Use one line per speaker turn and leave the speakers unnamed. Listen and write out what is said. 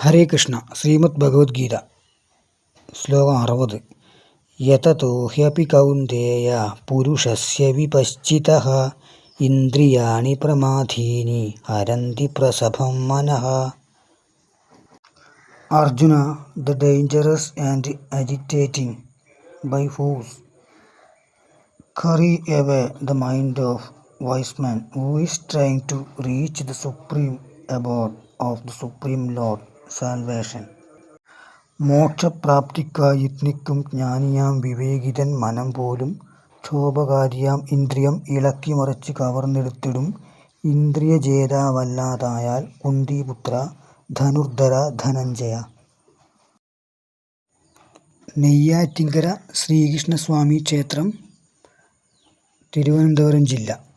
ഹരേ കൃഷ്ണ. ശ്രീമദ് ഭഗവത്ഗീത ശ്ലോകം 60. യതതോ ഹ്യപി Kaunteya പുരുഷസ്യ വിപശ്ചിതഃ ഇന്ദ്രിയാണി പ്രമാഥീനി ഹരന്തി പ്രസഭം മനഃ. Arjuna, the dangerous and agitating by force carry away the mind of wise man who is trying to reach the supreme abode of the Supreme Lord, salvation. മോക്ഷപ്രാപ്തിക്കായി യത്നിക്കും ജ്ഞാനിയാം വിവേകിതൻ മനം പോലും ക്ഷോഭകാരിയാം ഇന്ദ്രിയം ഇളക്കി മറിച്ച് കവർന്നെടുത്തിടും. ഇന്ദ്രിയജേതാവല്ലാതായാൽ കുന്തിപുത്ര ധനുർധര ധനഞ്ജയ. നെയ്യാറ്റിൻകര ശ്രീകൃഷ്ണസ്വാമി ക്ഷേത്രം, തിരുവനന്തപുരം ജില്ല.